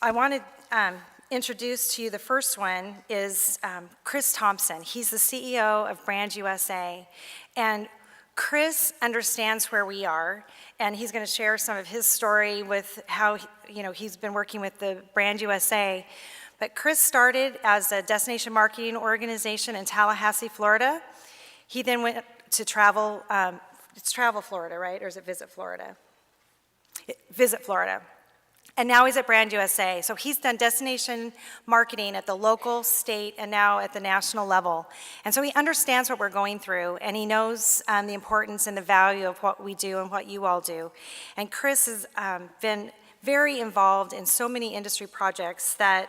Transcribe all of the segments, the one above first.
I want to introduce to you the first one is Chris Thompson. He's the CEO of Brand USA. And Chris understands where we are, and he's going to share some of his story with how he's been working with the Brand USA. But Chris started as a destination marketing organization in Tallahassee, Florida. He then went to Travel, it's Travel Florida, right? Or is it Visit Florida? Visit Florida. And now he's at Brand USA. So he's done destination marketing at the local, state, and now at the national level. And so he understands what we're going through, and he knows the importance and the value of what we do and what you all do. And Chris has been very involved in so many industry projects that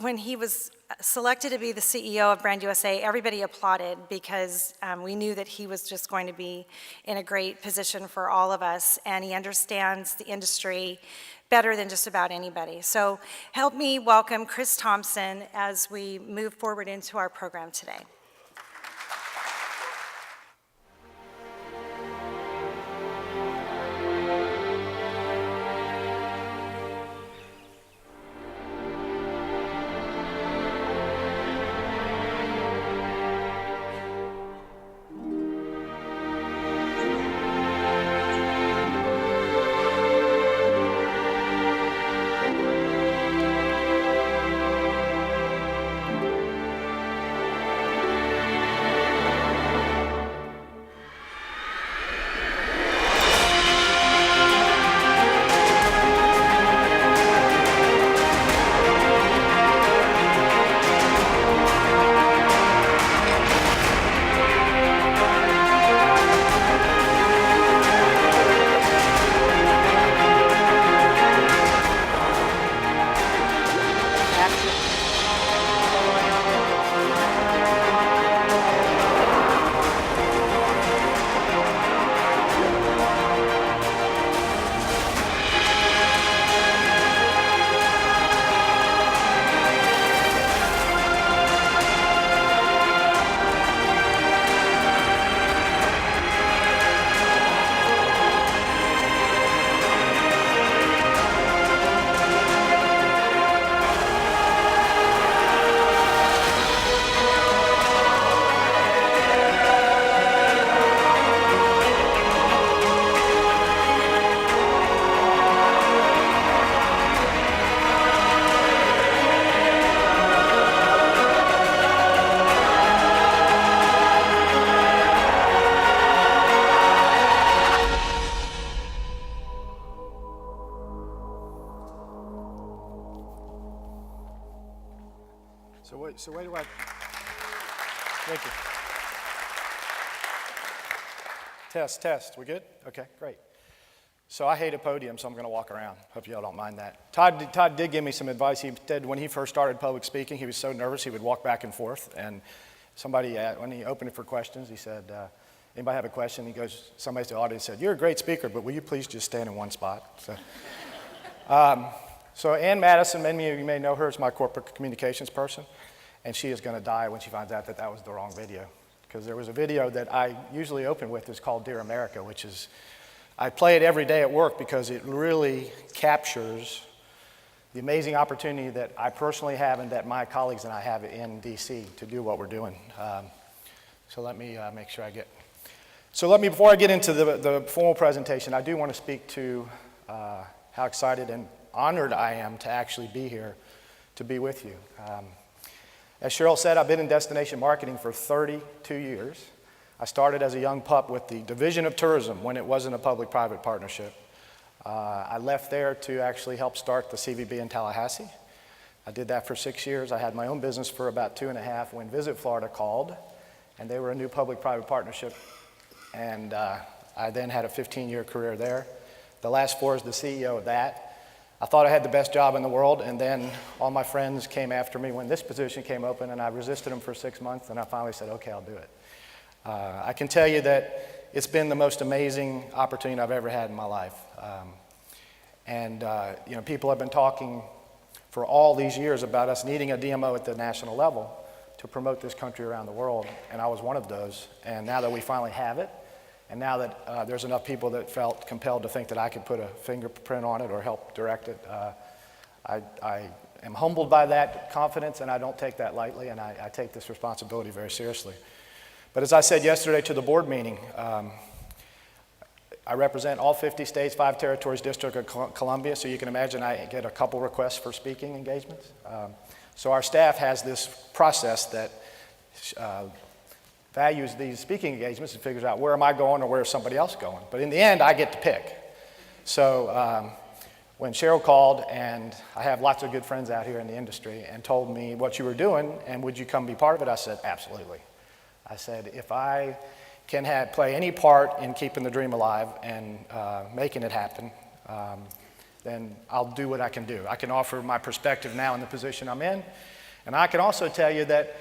when he was selected to be the CEO of Brand USA, everybody applauded because we knew that he was just going to be in a great position for all of us, and he understands the industry better than just about anybody. So help me welcome Chris Thompson as we move forward into our program today. So where do I? Thank you. Test. We good? Okay, great. So I hate a podium, so I'm going to walk around. Hope y'all don't mind that. Todd did give me some advice. He said when he first started public speaking, he was so nervous he would walk back and forth. And somebody, when he opened it for questions, he said, anybody have a question? He goes, somebody in the audience said, you're a great speaker, but will you please just stand in one spot? So Ann Madison, many of you may know her as my corporate communications person. And she is going to die when she finds out that that was the wrong video. Because there was a video that I usually open with, it's called Dear America, which is, I play it every day at work because it really captures the amazing opportunity that I personally have and that my colleagues and I have in DC to do what we're doing. So let me make sure I get. So before I get into the formal presentation, I do want to speak to how excited and honored I am to actually be here to be with you. As Cheryl said, I've been in destination marketing for 32 years. I started as a young pup with the Division of Tourism when it wasn't a public-private partnership. I left there to actually help start the CVB in Tallahassee. I did that for 6 years. I had my own business for about 2.5 when Visit Florida called, and they were a new public-private partnership. And I then had a 15-year career there. The last 4 as the CEO of that. I thought I had the best job in the world, and then all my friends came after me when this position came open, and I resisted them for 6 months, and I finally said, okay, I'll do it. I can tell you that it's been the most amazing opportunity I've ever had in my life. People have been talking for all these years about us needing a DMO at the national level to promote this country around the world, and I was one of those. And now that we finally have it, And now that there's enough people that felt compelled to think that I could put a fingerprint on it or help direct it, I am humbled by that confidence, and I don't take that lightly, and I take this responsibility very seriously. But as I said yesterday to the board meeting, I represent all 50 states, 5 territories, District of Columbia, so you can imagine I get a couple requests for speaking engagements. So our staff has this process that values these speaking engagements and figures out where am I going or where is somebody else going. But in the end, I get to pick. So when Cheryl called, and I have lots of good friends out here in the industry, and told me what you were doing and would you come be part of it, I said, absolutely. I said, if I can play any part in keeping the dream alive and making it happen, then I'll do what I can do. I can offer my perspective now in the position I'm in, and I can also tell you that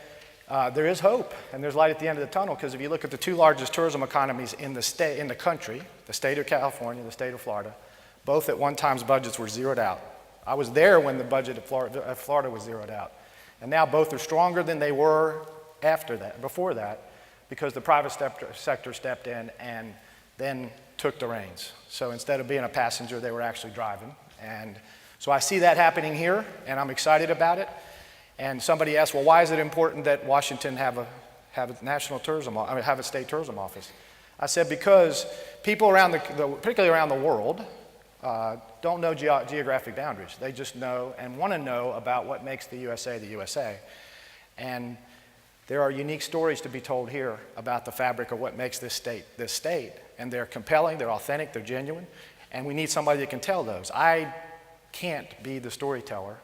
there is hope and there's light at the end of the tunnel, because if you look at the 2 largest tourism economies in the country, the state of California, the state of Florida, both at one time's budgets were zeroed out. I was there when the budget of Florida was zeroed out, and now both are stronger than they were before that, because the private sector stepped in and then took the reins. So instead of being a passenger, they were actually driving. And so I see that happening here, and I'm excited about it. And somebody asked, well, why is it important that Washington have a state tourism office? I said, because people particularly around the world, don't know geographic boundaries. They just know and want to know about what makes the USA the USA. And there are unique stories to be told here about the fabric of what makes this state. And they're compelling, they're authentic, they're genuine, and we need somebody that can tell those. I can't be the storyteller,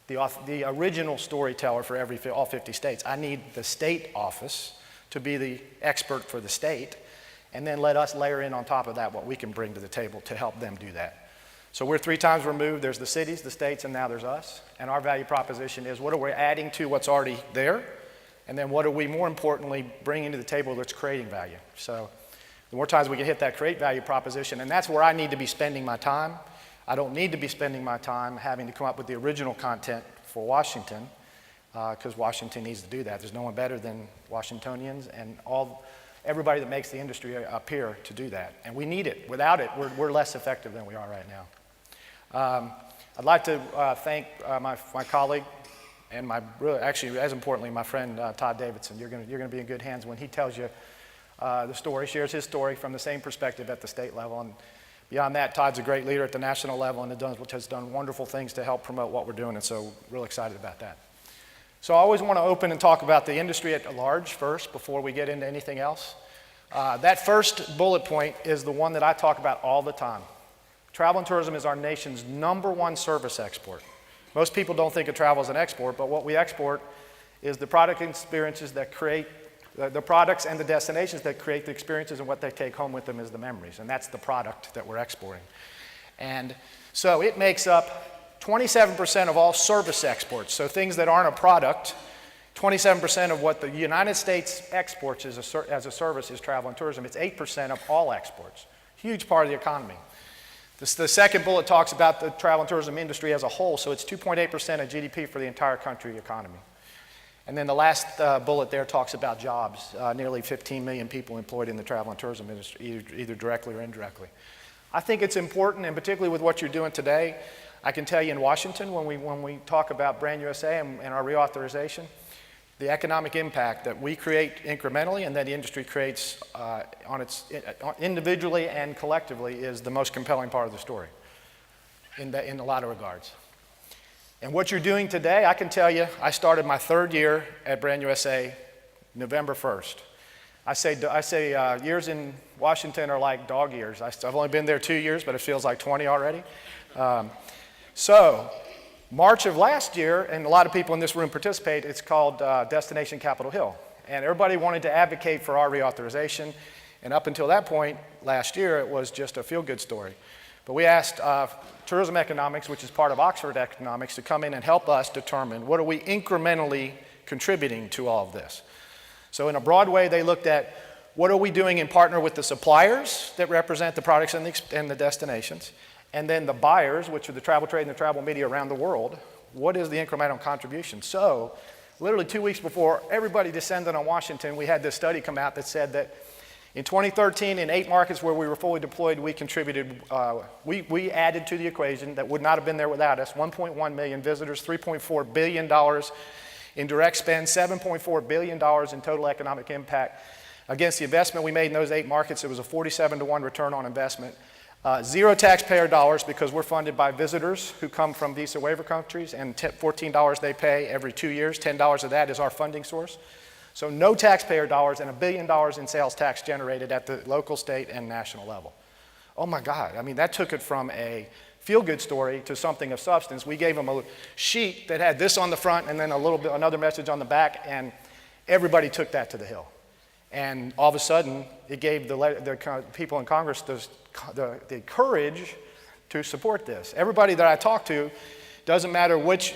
the original storyteller for all 50 states. I need the state office to be the expert for the state, and then let us layer in on top of that what we can bring to the table to help them do that. So we're 3 times removed. There's the cities, the states, and now there's us. And our value proposition is, what are we adding to what's already there? And then what are we, more importantly, bringing to the table that's creating value? So the more times we can hit that create value proposition, and that's where I need to be spending my time. I don't need to be spending my time having to come up with the original content for Washington, because Washington needs to do that. There's no one better than Washingtonians and everybody that makes the industry up here to do that. And we need it. Without it, we're less effective than we are right now. I'd like to thank my colleague, and actually, as importantly, my friend Todd Davidson. You're going to be in good hands when he tells you the story, shares his story from the same perspective at the state level. And beyond that, Todd's a great leader at the national level and has done wonderful things to help promote what we're doing, and so real excited about that. So I always want to open and talk about the industry at large first before we get into anything else. That first bullet point is the one that I talk about all the time. Travel and tourism is our nation's #1 service export. Most people don't think of travel as an export, but what we export is the product experiences that create, the products and the destinations that create the experiences, and what they take home with them is the memories, and that's the product that we're exporting. And so it makes up 27% of all service exports, so things that aren't a product. 27% of what the United States exports as a service is travel and tourism. It's 8% of all exports, huge part of the economy. The second bullet talks about the travel and tourism industry as a whole, so it's 2.8% of GDP for the entire country economy. And then the last bullet there talks about jobs, nearly 15 million people employed in the travel and tourism industry, either directly or indirectly. I think it's important, and particularly with what you're doing today, I can tell you in Washington, when we talk about Brand USA and our reauthorization, the economic impact that we create incrementally and that the industry creates individually and collectively is the most compelling part of the story in a lot of regards. And what you're doing today, I can tell you, I started my 3rd year at Brand USA November 1st. I say years in Washington are like dog years. I've only been there 2 years, but it feels like 20 already. So March of last year, and a lot of people in this room participate, it's called Destination Capitol Hill. And everybody wanted to advocate for our reauthorization. And up until that point, last year, it was just a feel-good story. But we asked Tourism Economics, which is part of Oxford Economics, to come in and help us determine what are we incrementally contributing to all of this. So in a broad way, they looked at what are we doing in partner with the suppliers that represent the products and the destinations, and then the buyers, which are the travel trade and the travel media around the world. What is the incremental contribution? So literally 2 weeks before everybody descended on Washington, we had this study come out that said that In 2013, in 8 markets where we were fully deployed, we contributed, we added to the equation that would not have been there without us, 1.1 million visitors, $3.4 billion in direct spend, $7.4 billion in total economic impact. Against the investment we made in those 8 markets, it was a 47-to-1 return on investment. 0 taxpayer dollars because we're funded by visitors who come from visa waiver countries, and $14 they pay every 2 years. $10 of that is our funding source. So no taxpayer dollars and $1 billion in sales tax generated at the local, state, and national level. Oh my God, I mean, that took it from a feel-good story to something of substance. We gave them a sheet that had this on the front and then a little bit, another message on the back, and everybody took that to the hill. And all of a sudden, it gave the people in Congress the courage to support this. Everybody that I talk to, doesn't matter which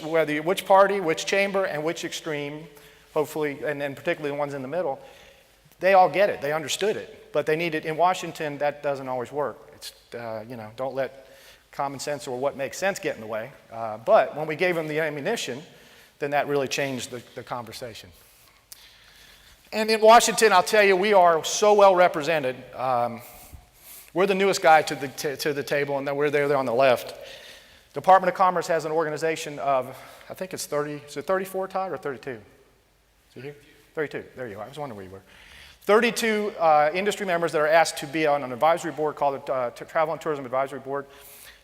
party, which chamber, and which extreme, hopefully, and then particularly the ones in the middle, they all get it, they understood it. But they need it. In Washington, that doesn't always work. It's, don't let common sense or what makes sense get in the way. But when we gave them the ammunition, then that really changed the conversation. And in Washington, I'll tell you, we are so well represented. We're the newest guy to the table, and then we're there on the left. Department of Commerce has an organization of, I think it's 30, is it 34, Todd, or 32? Is it here? 32, there you are. I was wondering where you were. 32 industry members that are asked to be on an advisory board called the Travel and Tourism Advisory Board.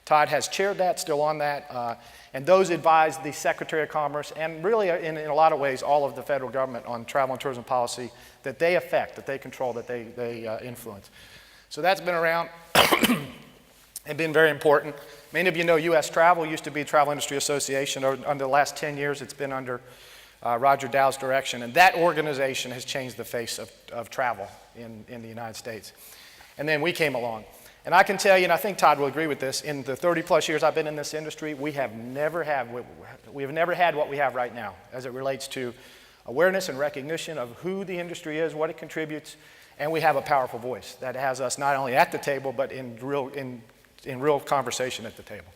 Todd has chaired that, still on that, and those advise the Secretary of Commerce and really in a lot of ways all of the federal government on travel and tourism policy that they affect, that they control, that they influence. So that's been around and been very important. Many of you know U.S. Travel used to be Travel Industry Association. Under the last 10 years, it's been under Roger Dow's direction, and that organization has changed the face of travel in the United States. And then we came along. And I can tell you, and I think Todd will agree with this, in the 30-plus years I've been in this industry, we have never had what we have right now as it relates to awareness and recognition of who the industry is, what it contributes, and we have a powerful voice that has us not only at the table, but in real conversation at the table.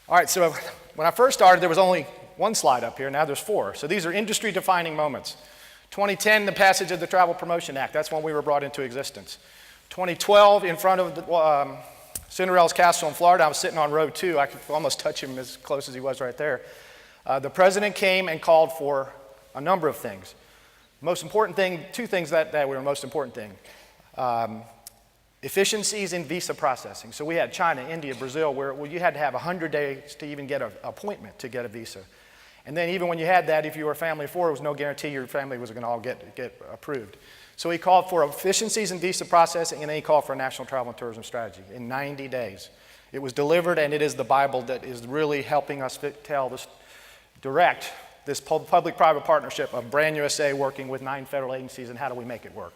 All right, so when I first started, there was only one slide up here. Now there's 4. So these are industry-defining moments. 2010, the passage of the Travel Promotion Act. That's when we were brought into existence. 2012, in front of Cinderella's Castle in Florida, I was sitting on row 2. I could almost touch him as close as he was right there. The president came and called for a number of things. Most important thing, 2 things that were the most important thing. Efficiencies in visa processing. So we had China, India, Brazil, where you had to have 100 days to even get an appointment to get a visa. And then even when you had that, if you were a family of 4, there was no guarantee your family was going to all get approved. So he called for efficiencies in visa processing, and then he called for a national travel and tourism strategy in 90 days. It was delivered, and it is the Bible that is really helping us direct this public-private partnership of Brand USA working with 9 federal agencies, and how do we make it work.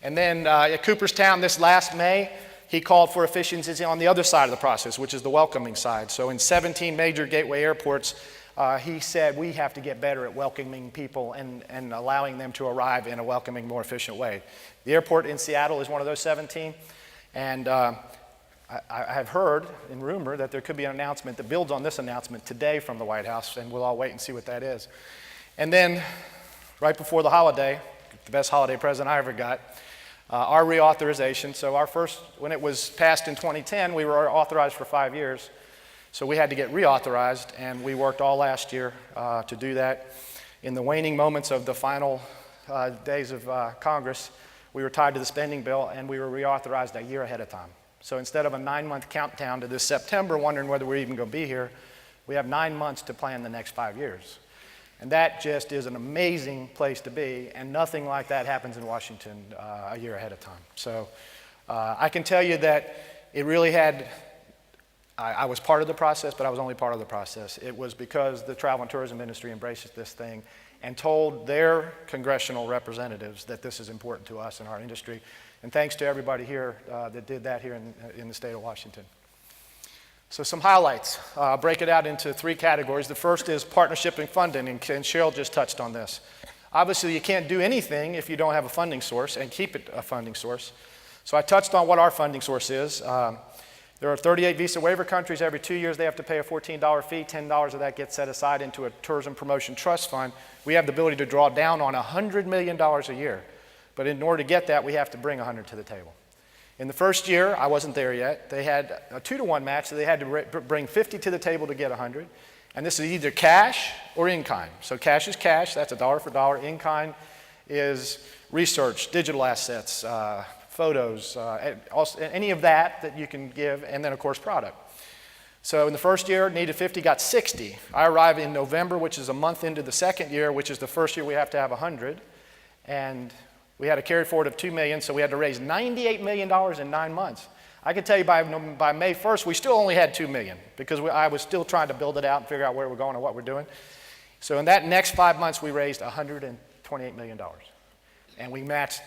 And then at Cooperstown this last May, he called for efficiencies on the other side of the process, which is the welcoming side. So in 17 major gateway airports, he said we have to get better at welcoming people and allowing them to arrive in a welcoming, more efficient way. The airport in Seattle is one of those 17, and I have heard in rumor that there could be an announcement that builds on this announcement today from the White House, and we'll all wait and see what that is. And then right before the holiday, the best holiday present I ever got, our reauthorization. So our first, when it was passed in 2010, we were authorized for 5 years. So we had to get reauthorized, and we worked all last year to do that. In the waning moments of the final days of Congress, we were tied to the spending bill, and we were reauthorized a year ahead of time. So instead of a 9-month countdown to this September, wondering whether we're even going to be here, we have 9 months to plan the next 5 years. And that just is an amazing place to be, and nothing like that happens in Washington a year ahead of time. So I can tell you that it really had, I was part of the process, but I was only part of the process. It was because the travel and tourism industry embraces this thing and told their congressional representatives that this is important to us in our industry. And thanks to everybody here that did that here in the state of Washington. So some highlights. I'll break it out into 3 categories. The first is partnership and funding, and Cheryl just touched on this. Obviously, you can't do anything if you don't have a funding source and keep it a funding source. So I touched on what our funding source is. There are 38 visa waiver countries. Every 2 years, they have to pay a $14 fee. $10 of that gets set aside into a tourism promotion trust fund. We have the ability to draw down on $100 million a year But in order to get that, we have to bring 100 to the table. In the first year, I wasn't there yet, they had a 2-to-1 match, so they had to bring 50 to the table to get 100. And this is either cash or in-kind. So cash is cash, that's a dollar for dollar. In-kind is research, digital assets, photos, any of that you can give, and then of course product. So in the first year, needed 50, got 60. I arrived in November, which is a month into the second year, which is the first year we have to have 100. And we had a carry forward of $2 million, so we had to raise $98 million in 9 months. I can tell you by May 1st, we still only had $2 million because I was still trying to build it out and figure out where we're going and what we're doing. So in that next 5 months, we raised $128 million. And we matched,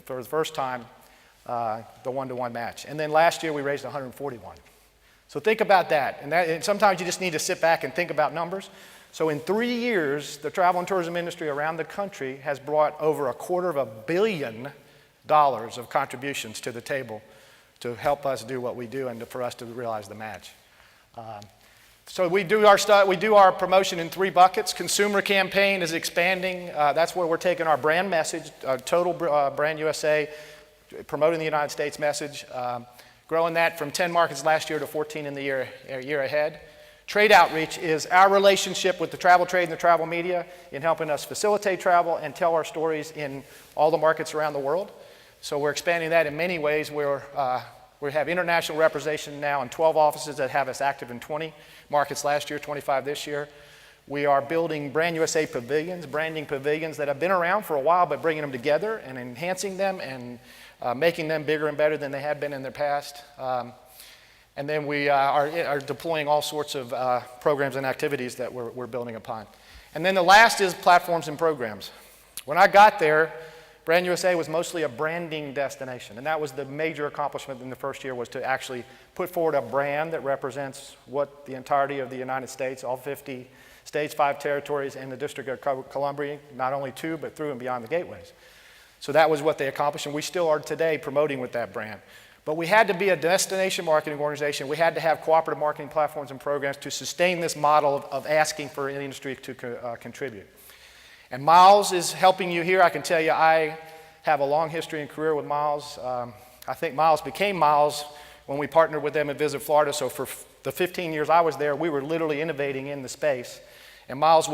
for the first time, the 1-to-1 match. And then last year, we raised 141. So think about that. And sometimes you just need to sit back and think about numbers. So in 3 years, the travel and tourism industry around the country has brought over $250 million of contributions to the table to help us do what we do and for us to realize the match. So we do our promotion in 3 buckets. Consumer campaign is expanding. That's where we're taking our brand message, total brand USA, promoting the United States message, growing that from 10 markets last year to 14 in the year ahead. Trade outreach is our relationship with the travel trade and the travel media in helping us facilitate travel and tell our stories in all the markets around the world. So we're expanding that in many ways. We have international representation now in 12 offices that have us active in 20 markets last year, 25 this year. We are building Brand USA pavilions, branding pavilions that have been around for a while, but bringing them together and enhancing them and making them bigger and better than they had been in the past. And then we are deploying all sorts of programs and activities that we're building upon. And then the last is platforms and programs. When I got there, Brand USA was mostly a branding destination, and that was the major accomplishment in the first year, was to actually put forward a brand that represents what the entirety of the United States, all 50 states, 5 territories, and the District of Columbia, not only 2, but through and beyond the gateways. So that was what they accomplished, and we still are today promoting with that brand. But we had to be a destination marketing organization. We had to have cooperative marketing platforms and programs to sustain this model of asking for an industry to contribute. And Miles is helping you here. I can tell you I have a long history and career with Miles. I think Miles became Miles when we partnered with them at Visit Florida. So for the 15 years I was there, we were literally innovating in the space. And Miles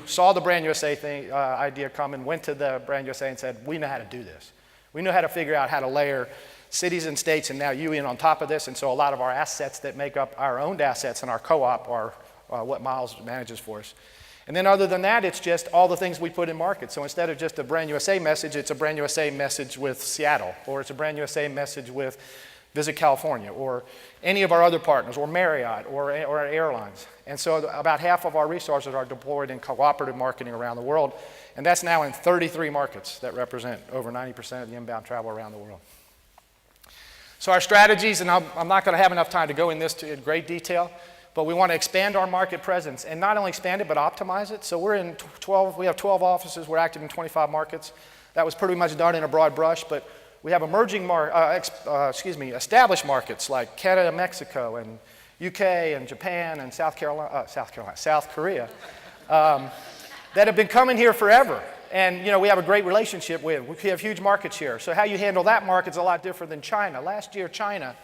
saw the Brand USA idea come and went to the Brand USA and said, we know how to do this. We know how to figure out how to layer cities and states and now you in on top of this. And so a lot of our assets that make up our owned assets and our co-op are what Miles manages for us. And then other than that, it's just all the things we put in market. So instead of just a Brand USA message, it's a Brand USA message with Seattle, or it's a Brand USA message with Visit California, or any of our other partners, or Marriott, or airlines. And so about half of our resources are deployed in cooperative marketing around the world, and that's now in 33 markets that represent over 90% of the inbound travel around the world. So our strategies, and I'm not going to have enough time to go in great detail, but we want to expand our market presence, and not only expand it, but optimize it. So we have 12 offices, we're active in 25 markets. That was pretty much done in a broad brush, but we have established markets like Canada, Mexico, and UK, and Japan, and South Korea, that have been coming here forever. And we have a great relationship with. We have huge market share. So how you handle that market is a lot different than China. Last year, China,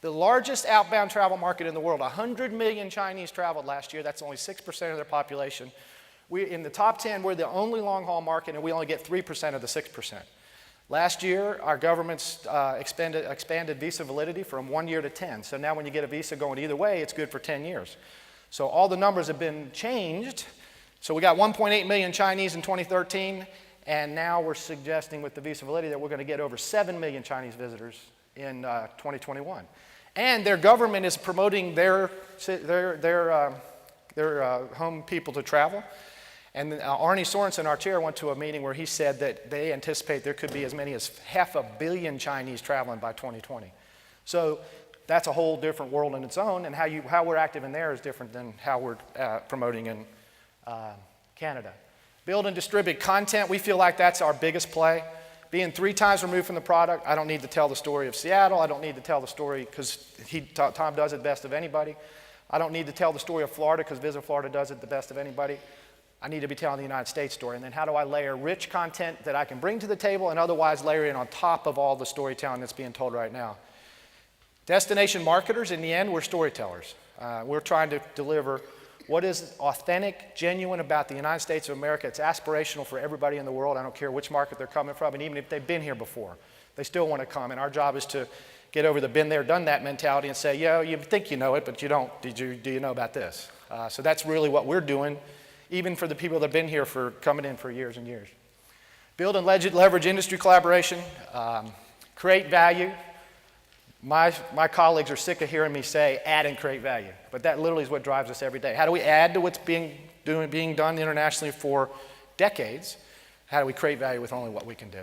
the largest outbound travel market in the world, 100 million Chinese traveled last year. That's only 6% of their population. In the top 10, we're the only long-haul market, and we only get 3% of the 6%. Last year, our government's expanded visa validity from 1 year to 10. So now when you get a visa going either way, it's good for 10 years. So all the numbers have been changed. So we got 1.8 million Chinese in 2013, and now we're suggesting with the visa validity that we're going to get over 7 million Chinese visitors in 2021. And their government is promoting their home people to travel. And Arne Sorensen, our chair, went to a meeting where he said that they anticipate there could be as many as 500 million Chinese traveling by 2020. So that's a whole different world in its own, and how we're active in there is different than how we're promoting in Canada. Build and distribute content, we feel like that's our biggest play. Being 3 times removed from the product, I don't need to tell the story of Seattle. I don't need to tell the story because Tom does it best of anybody. I don't need to tell the story of Florida because Visit Florida does it the best of anybody. I need to be telling the United States story. And then how do I layer rich content that I can bring to the table and otherwise layer in on top of all the storytelling that's being told right now? Destination marketers, in the end, we're storytellers. We're trying to deliver what is authentic, genuine about the United States of America. It's aspirational for everybody in the world. I don't care which market they're coming from, and even if they've been here before, they still want to come. And our job is to get over the been there, done that mentality and say, yeah, you think you know it, but you don't. Do you know about this? So that's really what we're doing, even for the people that have been here for coming in for years and years. Build and leverage industry collaboration, create value. My colleagues are sick of hearing me say add and create value, but that literally is what drives us every day. How do we add to what's being done internationally for decades? How do we create value with only what we can do?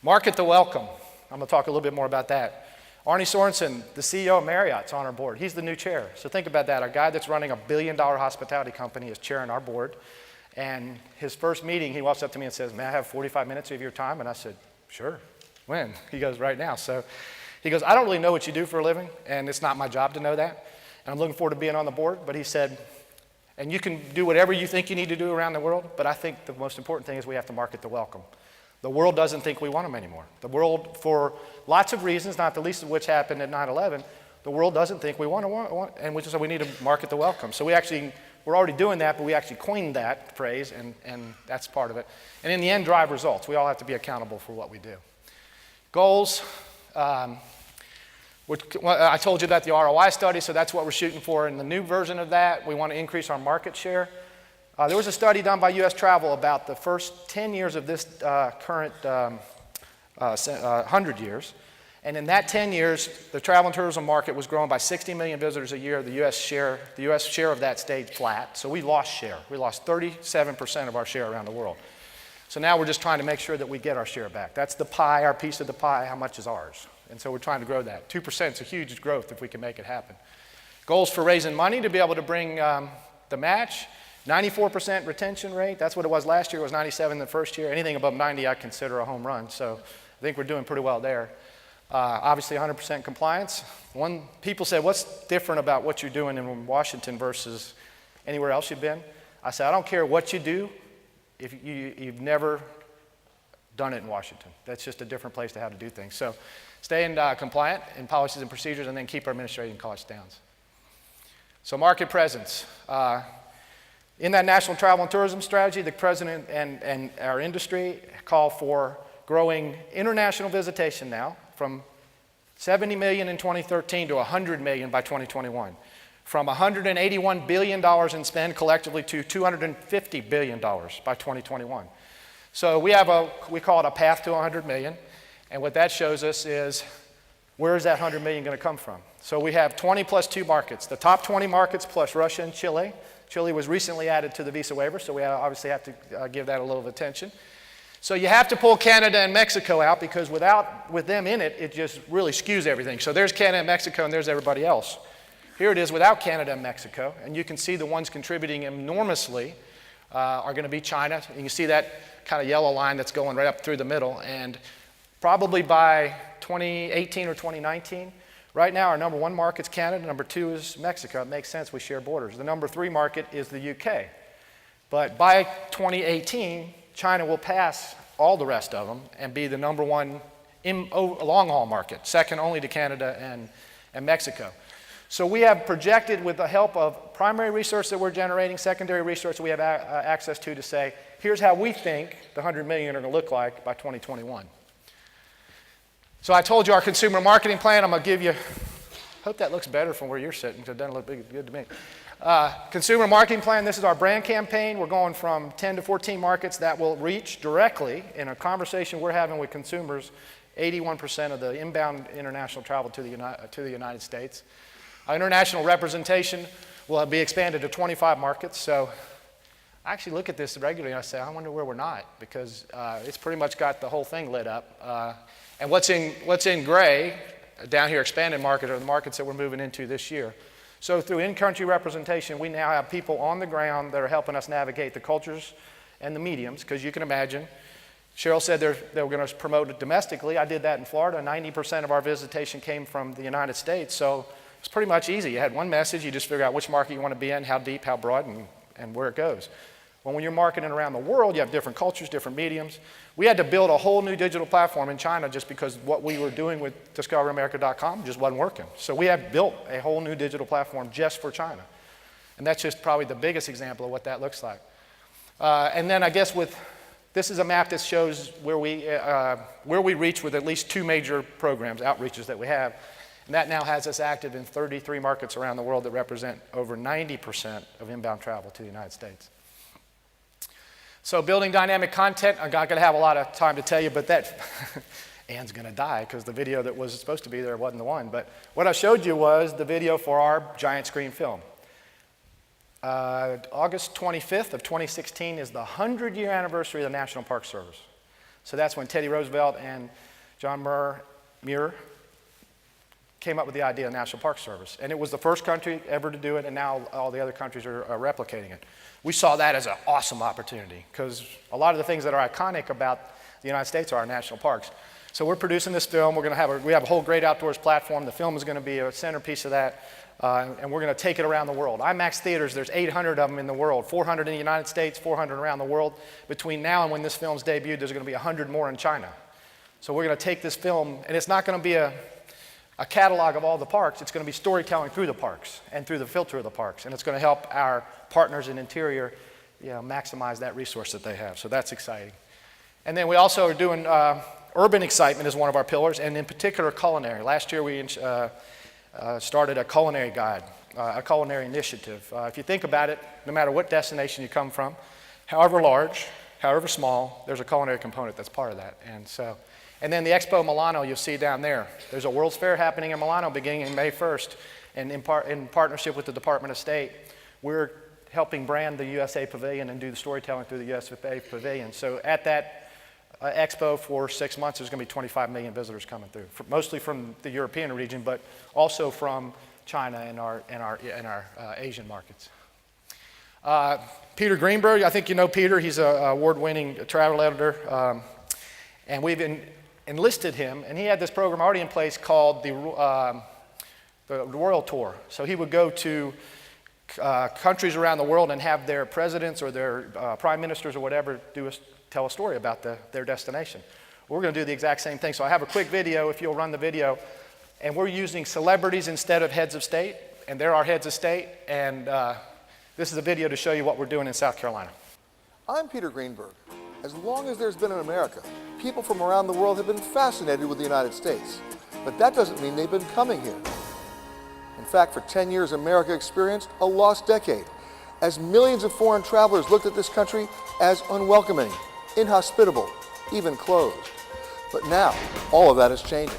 Market the welcome. I'm going to talk a little bit more about that. Arne Sorensen, the CEO of Marriott's on our board. He's the new chair. So think about that. A guy that's running $1 billion hospitality company is chairing our board. And his first meeting, he walks up to me and says, may I have 45 minutes of your time? And I said, sure. When? He goes, right now. So he goes, I don't really know what you do for a living, and it's not my job to know that. And I'm looking forward to being on the board. But he said, and you can do whatever you think you need to do around the world, but I think the most important thing is we have to market the welcome. The world doesn't think we want them anymore. The world, for lots of reasons, not the least of which happened at 9/11, the world doesn't think we want, and so we need to market the welcome. So we're already doing that, but we actually coined that phrase, and that's part of it. And in the end, drive results. We all have to be accountable for what we do. Goals. I told you about the ROI study, so that's what we're shooting for. In the new version of that, we want to increase our market share. There was a study done by U.S. Travel about the first 10 years of this current 100 years. And in that 10 years, the travel and tourism market was growing by 60 million visitors a year. The U.S. share of that stayed flat. So we lost share. We lost 37% of our share around the world. So now we're just trying to make sure that we get our share back. That's the pie, our piece of the pie. How much is ours? And so we're trying to grow that. 2% is a huge growth if we can make it happen. Goals for raising money to be able to bring the match. 94% retention rate. That's what it was last year. It was 97 the first year. Anything above 90 I consider a home run. So I think we're doing pretty well there. Obviously 100% compliance. People said, what's different about what you're doing in Washington versus anywhere else you've been? I said, I don't care what you do if you've never done it in Washington. That's just a different place to how to do things. So stay compliant in policies and procedures, and then keep our administrative costs down. So market presence. In that national travel and tourism strategy, the president and our industry call for growing international visitation now from 70 million in 2013 to 100 million by 2021. From $181 billion in spend collectively to $250 billion by 2021. So we call it a path to 100 million. And what that shows us is, where is that 100 million going to come from? So we have 20 plus 2 markets. The top 20 markets plus Russia and Chile. Chile was recently added to the visa waiver, so we obviously have to give that a little attention. So you have to pull Canada and Mexico out, because with them in it, it just really skews everything. So there's Canada and Mexico, and there's everybody else. Here it is without Canada and Mexico, and you can see the ones contributing enormously are going to be China. And you see that kind of yellow line that's going right up through the middle, and probably by 2018 or 2019, right now our number 1 market's Canada, number 2 is Mexico. It makes sense, we share borders. The number 3 market is the UK. But by 2018, China will pass all the rest of them and be the number 1 long-haul market, second only to Canada and Mexico. So we have projected, with the help of primary research that we're generating, secondary research that we have access to say, here's how we think the 100 million are going to look like by 2021. So I told you our consumer marketing plan. I'm going to give you, hope that looks better from where you're sitting, because it doesn't look good to me. Consumer marketing plan, this is our brand campaign. We're going from 10 to 14 markets that will reach directly, in a conversation we're having with consumers, 81% of the inbound international travel to the United States. Our international representation will be expanded to 25 markets. So I actually look at this regularly and I say, I wonder where we're not, because it's pretty much got the whole thing lit up. And what's in gray down here, expanded market, are the markets that we're moving into this year. So through in-country representation, we now have people on the ground that are helping us navigate the cultures and the mediums, because you can imagine, Cheryl said they were going to promote it domestically. I did that in Florida. 90% of our visitation came from the United States. So it's pretty much easy. You had one message, you just figure out which market you want to be in, how deep, how broad, and where it goes. When you're marketing around the world, you have different cultures, different mediums. We had to build a whole new digital platform in China just because what we were doing with discoveramerica.com just wasn't working. So we have built a whole new digital platform just for China. And that's just probably the biggest example of what that looks like. And then I guess this is a map that shows where we reach with at least 2 major programs, outreaches that we have. And that now has us active in 33 markets around the world that represent over 90% of inbound travel to the United States. So building dynamic content, I'm not going to have a lot of time to tell you, but that, Anne's going to die because the video that was supposed to be there wasn't the one. But what I showed you was the video for our giant screen film. August 25th of 2016 is the 100-year anniversary of the National Park Service. So that's when Teddy Roosevelt and John Muir came up with the idea of National Park Service. And it was the first country ever to do it, and now all the other countries are replicating it. We saw that as an awesome opportunity because a lot of the things that are iconic about the United States are our national parks. So we're producing this film. We have a whole great outdoors platform. The film is going to be a centerpiece of that, and we're going to take it around the world. IMAX theaters, there's 800 of them in the world, 400 in the United States, 400 around the world. Between now and when this film's debuted, there's going to be 100 more in China. So we're going to take this film, and it's not going to be a catalog of all the parks. It's going to be storytelling through the parks and through the filter of the parks, and it's going to help our partners in interior maximize that resource that they have. So that's exciting. And then we also are doing urban excitement is one of our pillars, and in particular culinary. Last year we started a culinary guide, a culinary initiative. If you think about it, no matter what destination you come from, however large, however small, there's a culinary component that's part of that. And then the Expo Milano you'll see down there. There's a World's Fair happening in Milano beginning in May 1st, and in partnership with the Department of State, we're helping brand the USA Pavilion and do the storytelling through the USA Pavilion. So at that Expo for 6 months, there's going to be 25 million visitors coming through, mostly from the European region, but also from China and our Asian markets. Peter Greenberg, I think you know Peter. He's an award-winning travel editor, and we've enlisted him, and he had this program already in place called the Royal Tour. So he would go to countries around the world and have their presidents or their prime ministers or whatever tell a story about their destination. We're going to do the exact same thing. So I have a quick video, if you'll run the video, and we're using celebrities instead of heads of state, and there are heads of state, and this is a video to show you what we're doing in South Carolina. I'm Peter Greenberg. As long as there's been an America, people from around the world have been fascinated with the United States. But that doesn't mean they've been coming here. In fact, for 10 years, America experienced a lost decade, as millions of foreign travelers looked at this country as unwelcoming, inhospitable, even closed. But now, all of that is changing.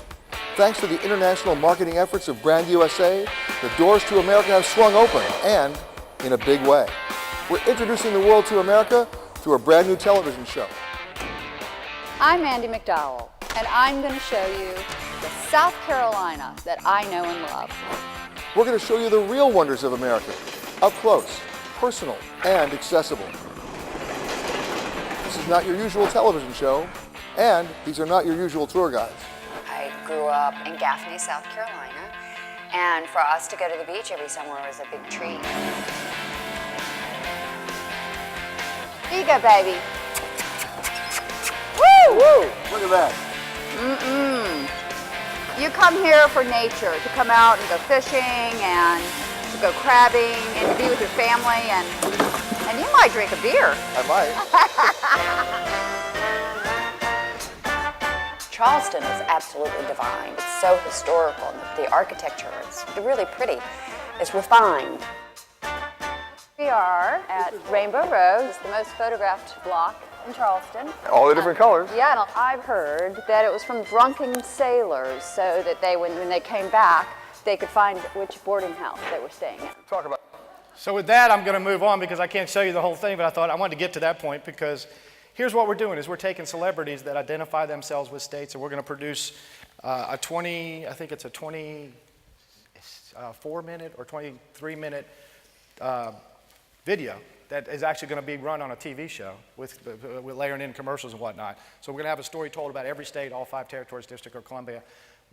Thanks to the international marketing efforts of Brand USA, the doors to America have swung open, and in a big way. We're introducing the world to America through a brand new television show. I'm Andy McDowell, and I'm going to show you the South Carolina that I know and love. We're going to show you the real wonders of America, up close, personal, and accessible. This is not your usual television show, and these are not your usual tour guides. I grew up in Gaffney, South Carolina, and for us to go to the beach every summer was a big treat. Here you go, baby. Woo! Woo! Look at that. You come here for nature, to come out and go fishing and to go crabbing and to be with your family, and you might drink a beer. I might. Charleston is absolutely divine. It's so historical. The architecture, it's really pretty. It's refined. We are at Rainbow Road. It's the most photographed block in Charleston. All the different colors. Yeah, and I've heard that it was from drunken sailors, so that when they came back, they could find which boarding house they were staying in. Talk about. So with that, I'm going to move on because I can't show you the whole thing, but I thought I wanted to get to that point because here's what we're doing is we're taking celebrities that identify themselves with states, and we're going to produce a 24-minute or 23-minute video that is actually going to be run on a TV show with layering in commercials and whatnot. So we're going to have a story told about every state, all 5 territories, District of Columbia,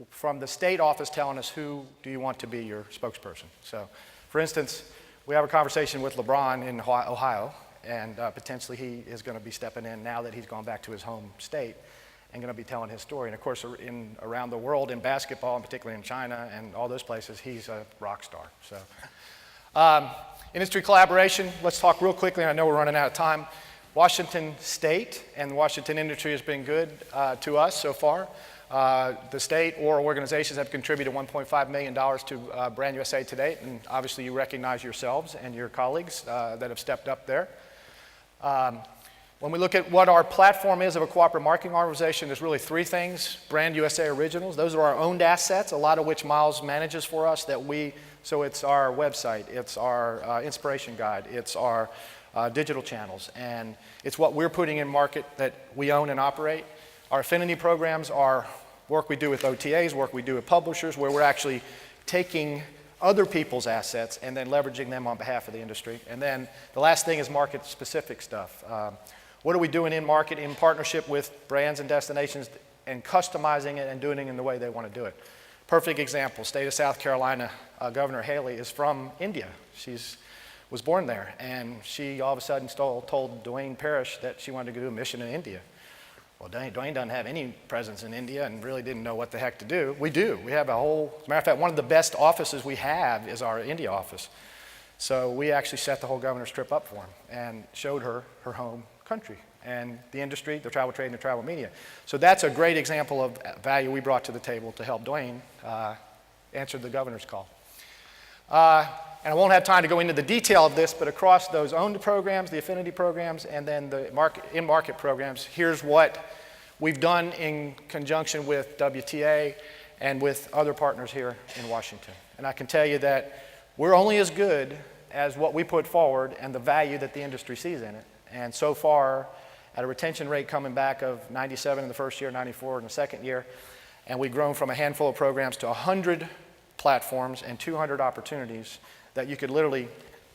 from the state office telling us who do you want to be your spokesperson. So, for instance, we have a conversation with LeBron in Ohio, and potentially he is going to be stepping in now that he's gone back to his home state and going to be telling his story. And of course, around the world in basketball, and particularly in China and all those places, he's a rock star. So, industry collaboration, let's talk real quickly. I know we're running out of time. Washington State and the Washington industry has been good to us so far. The state or organizations have contributed $1.5 million to Brand USA to date, and obviously you recognize yourselves and your colleagues that have stepped up there. When we look at what our platform is of a cooperative marketing organization, there's really three things. Brand USA Originals, those are our owned assets, a lot of which Miles manages for us so it's our website, it's our inspiration guide, it's our digital channels, and it's what we're putting in market that we own and operate. Our affinity programs are work we do with OTAs, work we do with publishers, where we're actually taking other people's assets and then leveraging them on behalf of the industry. And then the last thing is market-specific stuff. What are we doing in market in partnership with brands and destinations and customizing it and doing it in the way they want to do it? Perfect example, state of South Carolina, Governor Haley is from India. She was born there, and she all of a sudden told Dwayne Parrish that she wanted to do a mission in India. Well, Dwayne doesn't have any presence in India and really didn't know what the heck to do. We do. We have a whole, as a matter of fact, one of the best offices we have is our India office. So we actually set the whole governor's trip up for him and showed her her home country and the industry, the travel trade, and the travel media. So that's a great example of value we brought to the table to help Dwayne answer the governor's call. And I won't have time to go into the detail of this, but across those owned programs, the affinity programs, and then the in-market programs, here's what we've done in conjunction with WTA and with other partners here in Washington. And I can tell you that we're only as good as what we put forward and the value that the industry sees in it. And so far, at a retention rate coming back of 97 in the first year, 94 in the second year, and we've grown from a handful of programs to 100 platforms and 200 opportunities that you could literally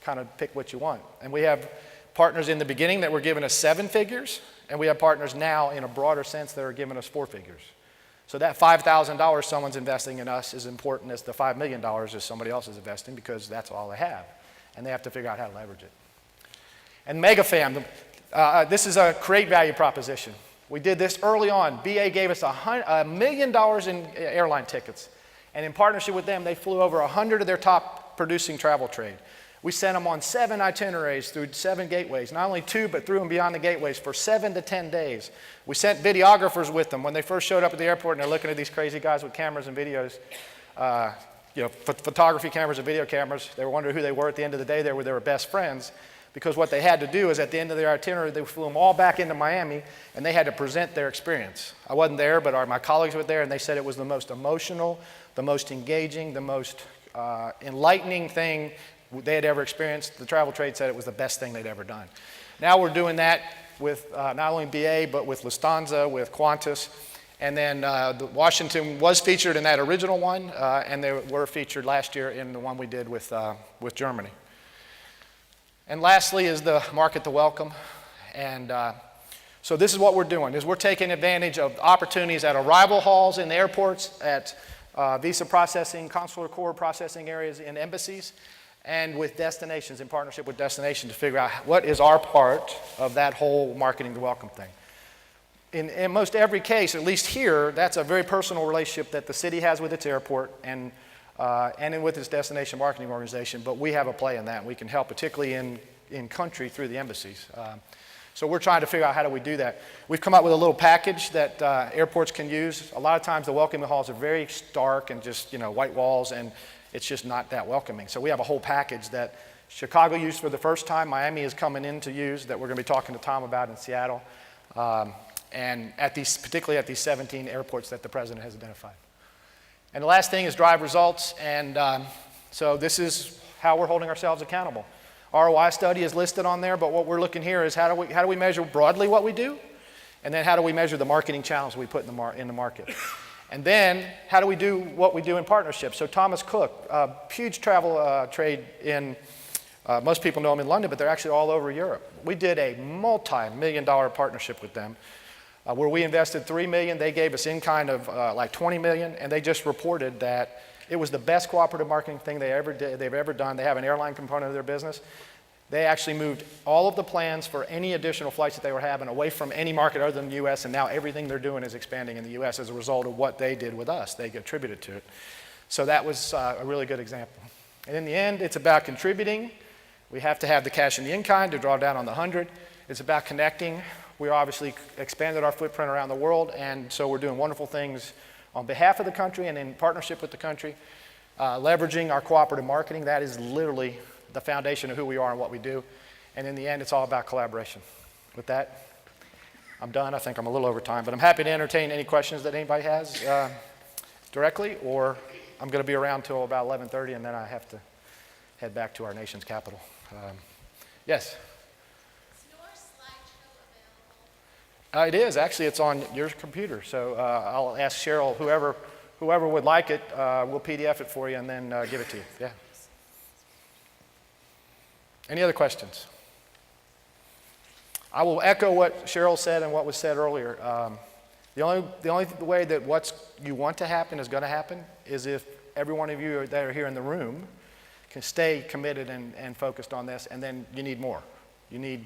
kind of pick what you want. And we have partners in the beginning that were giving us 7 figures, and we have partners now in a broader sense that are giving us 4 figures. So that $5,000 someone's investing in us is important as the $5 million that somebody else is investing, because that's all they have. And they have to figure out how to leverage it. And MegaFam, this is a create value proposition. We did this early on. BA gave us $1 million in airline tickets. And in partnership with them, they flew over 100 of their top producing travel trade. We sent them on 7 itineraries through 7 gateways, not only 2, but through and beyond the gateways for 7 to 10 days. We sent videographers with them when they first showed up at the airport, and they're looking at these crazy guys with cameras and videos, photography cameras and video cameras. They were wondering who they were. At the end of the day, they were best friends, because what they had to do is at the end of their itinerary, they flew them all back into Miami, and they had to present their experience. I wasn't there, but my colleagues were there, and they said it was the most emotional, the most engaging, the most enlightening thing they had ever experienced. The travel trade said it was the best thing they'd ever done. Now we're doing that with not only BA, but with Lufthansa, with Qantas, and then Washington was featured in that original one, and they were featured last year in the one we did with Germany. And lastly is the market to welcome. And so this is what we're doing, is we're taking advantage of opportunities at arrival halls in the airports, at visa processing, consular core processing areas in embassies, and with destinations, in partnership with destinations, to figure out what is our part of that whole marketing to welcome thing. In most every case, at least here, that's a very personal relationship that the city has with its airport and with its destination marketing organization, but we have a play in that. We can help, particularly in country, through the embassies. So we're trying to figure out how do we do that. We've come up with a little package that airports can use. A lot of times the welcoming halls are very stark and just white walls, and it's just not that welcoming. So we have a whole package that Chicago used for the first time, Miami is coming in to use, that we're going to be talking to Tom about in Seattle, and particularly at these 17 airports that the president has identified. And the last thing is drive results, and so this is how we're holding ourselves accountable. ROI study is listed on there, but what we're looking here is how do we measure broadly what we do, and then how do we measure the marketing channels we put in the market. And then how do we do what we do in partnership? So Thomas Cook, huge travel trade in, most people know them in London, but they're actually all over Europe. We did a multi-million-dollar partnership with them where we invested $3 million. They gave us in kind of like $20 million, and they just reported that it was the best cooperative marketing thing they've ever done. They have an airline component of their business. They actually moved all of the plans for any additional flights that they were having away from any market other than the US, and now everything they're doing is expanding in the US as a result of what they did with us. They attributed to it. So that was a really good example. And in the end, it's about contributing. We have to have the cash and the in-kind to draw down on the 100. It's about connecting. We obviously expanded our footprint around the world, and so we're doing wonderful things on behalf of the country and in partnership with the country. Leveraging our cooperative marketing, that is literally the foundation of who we are and what we do. And in the end, it's all about collaboration. With that, I'm done. I think I'm a little over time, but I'm happy to entertain any questions that anybody has directly, or I'm going to be around till about 11:30, and then I have to head back to our nation's capital. Yes? Is your slideshow available? It is. Actually, it's on your computer. So I'll ask Cheryl, whoever would like it, we'll PDF it for you and then give it to you. Yeah. Any other questions? I will echo what Cheryl said and what was said earlier. The only way that what you want to happen is going to happen is if every one of you that are here in the room can stay committed and focused on this, and then you need more. You need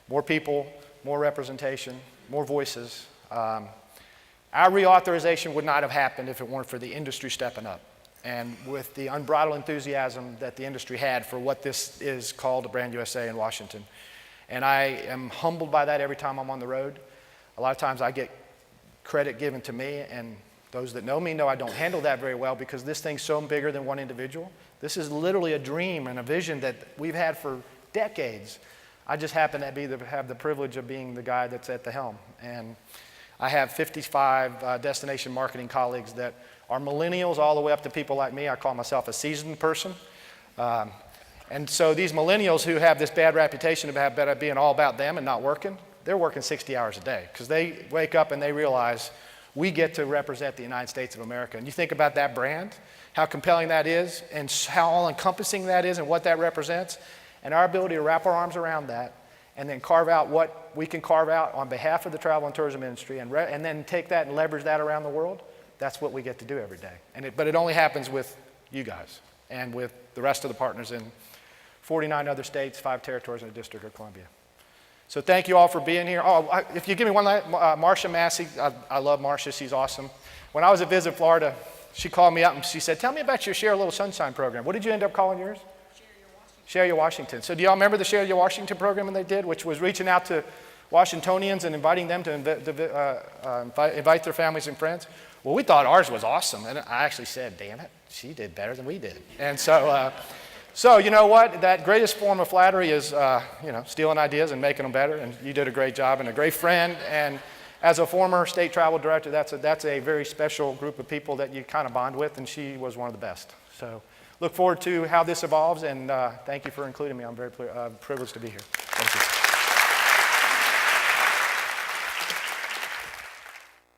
more people, more representation, more voices. Our reauthorization would not have happened if it weren't for the industry stepping up and with the unbridled enthusiasm that the industry had for what this is called a Brand USA in Washington. And I am humbled by that every time I'm on the road. A lot of times I get credit given to me, and those that know me know I don't handle that very well because this thing's so bigger than one individual. This is literally a dream and a vision that we've had for decades. I just happen to have the privilege of being the guy that's at the helm. And I have 55 destination marketing colleagues that are millennials all the way up to people like me. I call myself a seasoned person. And so these millennials who have this bad reputation of being all about them and not working, they're working 60 hours a day because they wake up and they realize we get to represent the United States of America. And you think about that brand, how compelling that is, and how all-encompassing that is and what that represents, and our ability to wrap our arms around that and then carve out what we can carve out on behalf of the travel and tourism industry and then take that and leverage that around the world. That's what we get to do every day. But it only happens with you guys and with the rest of the partners in 49 other states, 5 territories, and the District of Columbia. So thank you all for being here. Oh, if you give me one last, Marcia Massey, I love Marcia, she's awesome. When I was at Visit Florida, she called me up and she said, tell me about your Share a Little Sunshine program. What did you end up calling yours? Share Your Washington. So do y'all remember the Share Your Washington program that they did, which was reaching out to Washingtonians and inviting them to invite their families and friends? Well, we thought ours was awesome, and I actually said, damn it, she did better than we did. And so, so you know what? That greatest form of flattery is, stealing ideas and making them better, and you did a great job and a great friend. And as a former state travel director, that's a very special group of people that you kind of bond with, and she was one of the best. So look forward to how this evolves, and thank you for including me. I'm very privileged to be here. Thank you.